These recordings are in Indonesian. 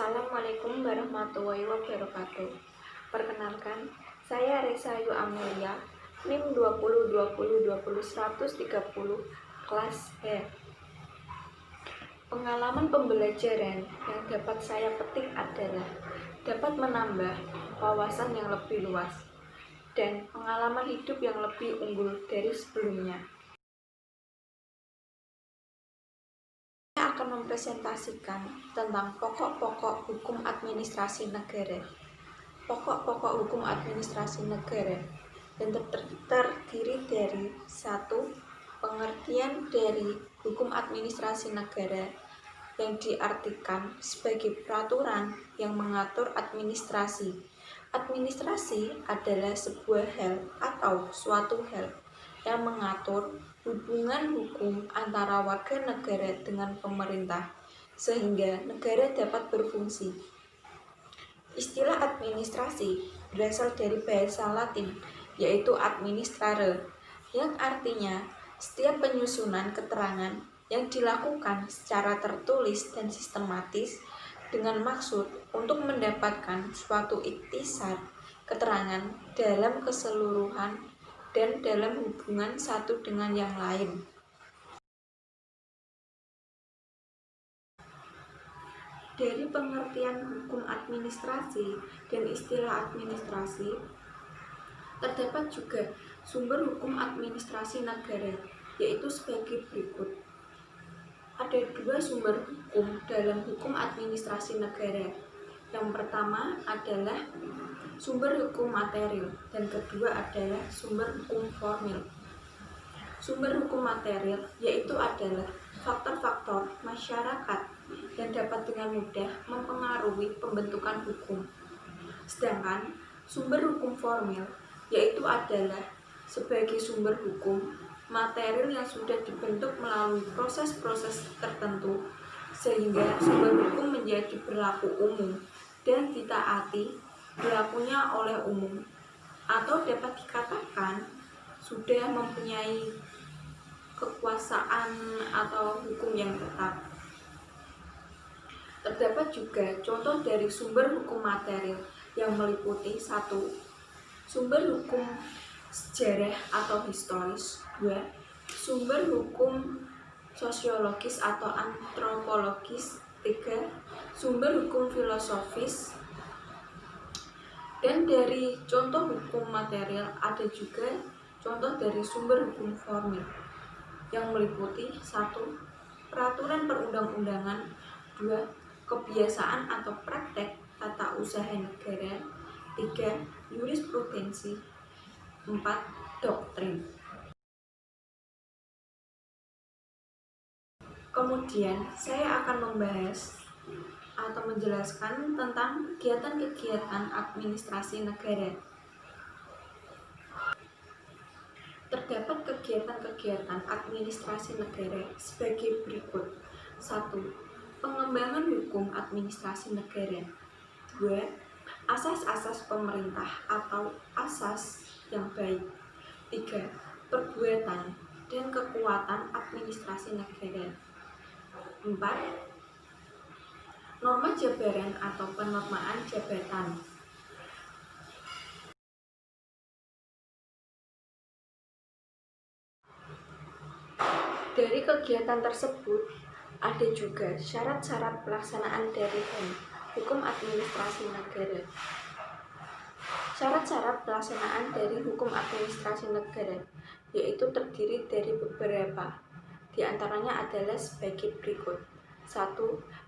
Assalamualaikum warahmatullahi wabarakatuh. Perkenalkan, saya Resa Ayu Amelia, NIM 2020202130, kelas H. Pengalaman pembelajaran yang dapat saya petik adalah dapat menambah wawasan yang lebih luas dan pengalaman hidup yang lebih unggul dari sebelumnya. Akan mempresentasikan tentang pokok-pokok hukum administrasi negara. Pokok-pokok hukum administrasi negara yang terdiri dari 1. Pengertian dari hukum administrasi negara yang diartikan sebagai peraturan yang mengatur administrasi. Administrasi adalah sebuah hal atau suatu hal yang mengatur hubungan hukum antara warga negara dengan pemerintah, sehingga negara dapat berfungsi. Istilah administrasi berasal dari bahasa Latin, yaitu administrare, yang artinya setiap penyusunan keterangan yang dilakukan secara tertulis dan sistematis dengan maksud untuk mendapatkan suatu ikhtisar keterangan dalam keseluruhan dan dalam hubungan satu dengan yang lain. Dari pengertian hukum administrasi dan istilah administrasi, terdapat juga sumber hukum administrasi negara, yaitu sebagai berikut. Ada 2 sumber hukum dalam hukum administrasi negara. Yang pertama adalah sumber hukum material dan kedua adalah sumber hukum formil. Sumber hukum material yaitu adalah faktor-faktor masyarakat yang dapat dengan mudah mempengaruhi pembentukan hukum. Sedangkan sumber hukum formil yaitu adalah sebagai sumber hukum material yang sudah dibentuk melalui proses-proses tertentu sehingga sumber hukum menjadi berlaku umum dan ditaati berlakunya oleh umum, atau dapat dikatakan sudah mempunyai kekuasaan atau hukum yang tetap. Terdapat juga contoh dari sumber hukum material yang meliputi 1. Sumber hukum sejarah atau historis. 2. Sumber hukum sosiologis atau antropologis. 3. Sumber hukum filosofis. Dan dari contoh hukum material ada juga contoh dari sumber hukum formil yang meliputi 1. Peraturan perundang-undangan. 2. Kebiasaan atau praktek tata usaha negara. 3. Jurisprudensi. 4. Doktrin. Kemudian saya akan membahas atau menjelaskan tentang kegiatan-kegiatan administrasi negara. Terdapat kegiatan-kegiatan administrasi negara sebagai berikut. 1. Pengembangan hukum administrasi negara. 2. Asas-asas pemerintah atau asas yang baik. 3. Perbuatan dan kekuatan administrasi negara. 4. Norma jabaran atau penormaan jabatan. Dari kegiatan tersebut, ada juga syarat-syarat pelaksanaan dari hukum administrasi negara. Syarat-syarat pelaksanaan dari hukum administrasi negara yaitu terdiri dari beberapa. Di antaranya adalah sebagai berikut. 1.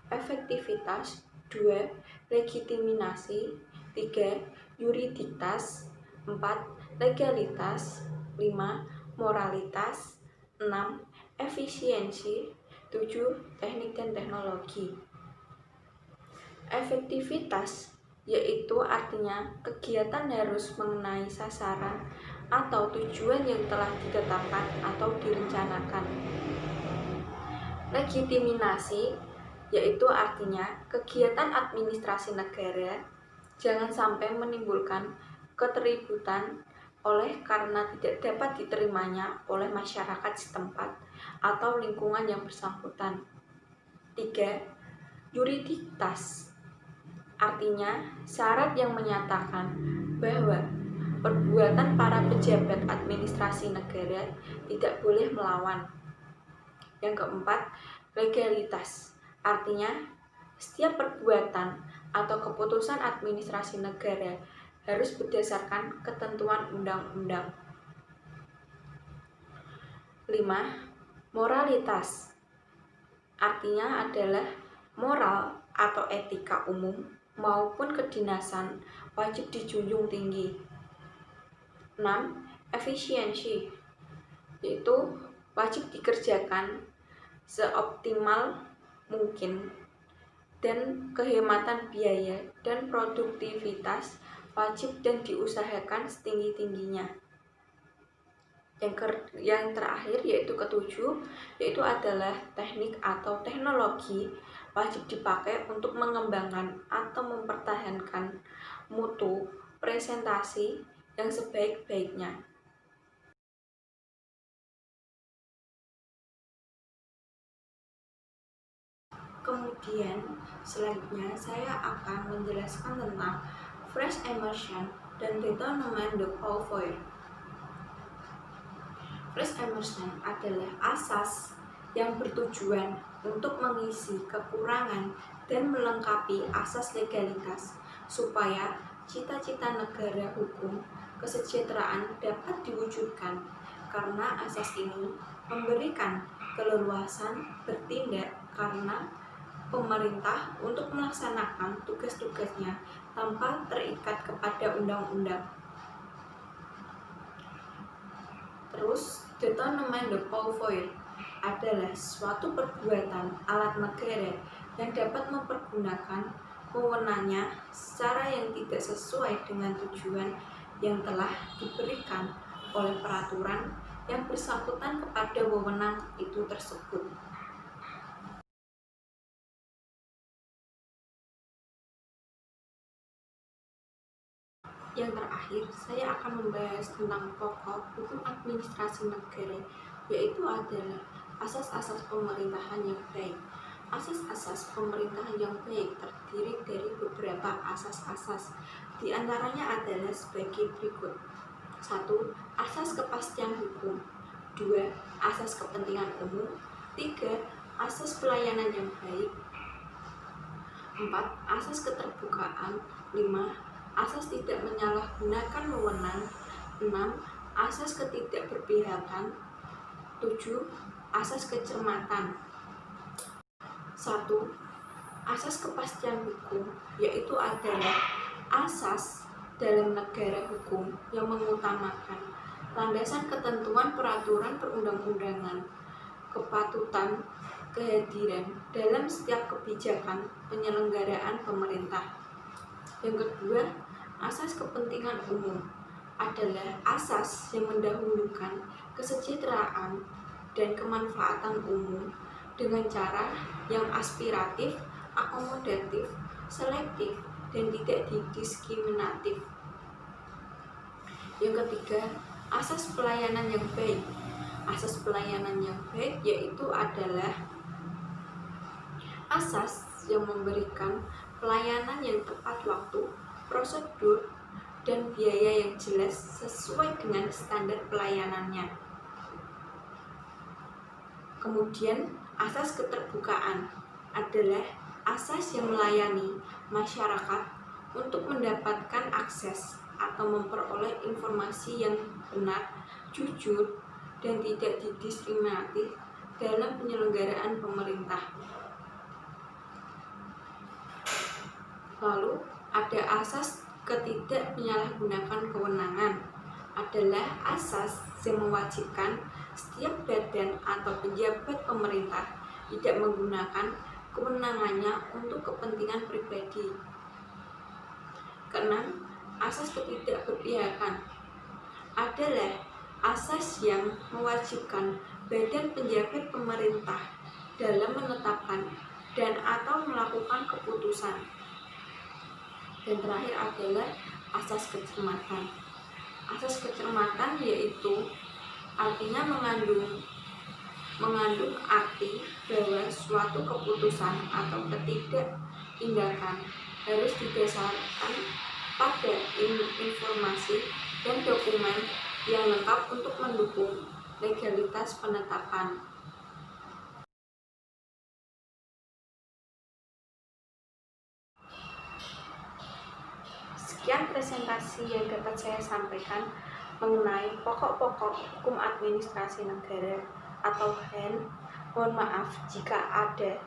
Efektivitas. 2. Legitimasi. 3. Yuriditas. 4. Legalitas. 5. Moralitas. 6. Efisiensi. 7. Teknik dan teknologi. Efektivitas yaitu artinya kegiatan harus mengenai sasaran atau tujuan yang telah ditetapkan atau direncanakan. Legitimasi yaitu artinya kegiatan administrasi negara jangan sampai menimbulkan keteributan karena tidak dapat diterimanya oleh masyarakat setempat atau lingkungan yang bersangkutan. 3. Juriditas Artinya, syarat yang menyatakan bahwa perbuatan para pejabat administrasi negara tidak boleh melawan. Yang keempat, legalitas. Artinya, setiap perbuatan atau keputusan administrasi negara harus berdasarkan ketentuan undang-undang. 5. Moralitas. Artinya adalah moral atau etika umum maupun kedinasan wajib dijunjung tinggi. 6. Efisiensi, yaitu wajib dikerjakan seoptimal mungkin, dan kehematan biaya dan produktivitas wajib dan diusahakan setinggi-tingginya. Yang terakhir yaitu ketujuh, yaitu adalah teknik atau teknologi wajib dipakai untuk mengembangkan atau mempertahankan mutu presentasi yang sebaik-baiknya. Kemudian selanjutnya saya akan menjelaskan tentang fresh immersion dan detonement de Beauvoir. Fresh immersion adalah asas yang bertujuan untuk mengisi kekurangan dan melengkapi asas legalitas supaya cita-cita negara hukum kesejahteraan dapat diwujudkan, karena asas ini memberikan keleluasan bertindak karena pemerintah untuk melaksanakan tugas-tugasnya tanpa terikat kepada undang-undang. Terus, detonement de Beauvoir adalah suatu perbuatan alat negara yang dapat mempergunakan wewenangnya secara yang tidak sesuai dengan tujuan yang telah diberikan oleh peraturan yang bersangkutan kepada wewenang itu tersebut. Yang terakhir, saya akan membahas tentang pokok hukum administrasi negara, yaitu adalah asas-asas pemerintahan yang baik. Asas-asas pemerintahan yang baik terdiri dari beberapa asas-asas. Di antaranya adalah sebagai berikut. 1. Asas kepastian hukum. 2. Asas kepentingan umum. 3. Asas pelayanan yang baik. 4. Asas keterbukaan. 5. Asas tidak menyalahgunakan wewenang. 6. Asas ketidakberpihakan. 7. Asas kecermatan. 1. Asas kepastian hukum, yaitu adalah asas dalam negara hukum yang mengutamakan landasan ketentuan peraturan perundang-undangan, kepatutan, kehadiran dalam setiap kebijakan penyelenggaraan pemerintah. Yang kedua, asas kepentingan umum adalah asas yang mendahulukan kesejahteraan dan kemanfaatan umum dengan cara yang aspiratif, akomodatif, selektif, dan tidak diskriminatif. Yang ketiga, asas pelayanan yang baik. Asas pelayanan yang baik yaitu adalah asas yang memberikan pelayanan yang tepat waktu, prosedur, dan biaya yang jelas sesuai dengan standar pelayanannya. Kemudian, asas keterbukaan adalah asas yang melayani masyarakat untuk mendapatkan akses atau memperoleh informasi yang benar, jujur, dan tidak didiskriminatif dalam penyelenggaraan pemerintah. Lalu, ada asas ketidak menyalahgunakan kewenangan, adalah asas yang mewajibkan setiap badan atau pejabat pemerintah tidak menggunakan kewenangannya untuk kepentingan pribadi. Keenam, asas ketidakberpihakan adalah asas yang mewajibkan badan pejabat pemerintah dalam menetapkan dan atau melakukan keputusan. Dan terakhir adalah asas kecermatan. Asas kecermatan yaitu artinya mengandung arti bahwa suatu keputusan atau ketidaktindakan harus didasarkan pada informasi dan dokumen yang lengkap untuk mendukung legalitas penetapan. Sekian presentasi yang dapat saya sampaikan mengenai pokok-pokok hukum administrasi negara atau HAN. Mohon maaf jika ada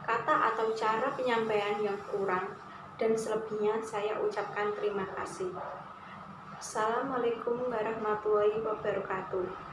kata atau cara penyampaian yang kurang, dan selebihnya saya ucapkan terima kasih. Assalamualaikum warahmatullahi wabarakatuh.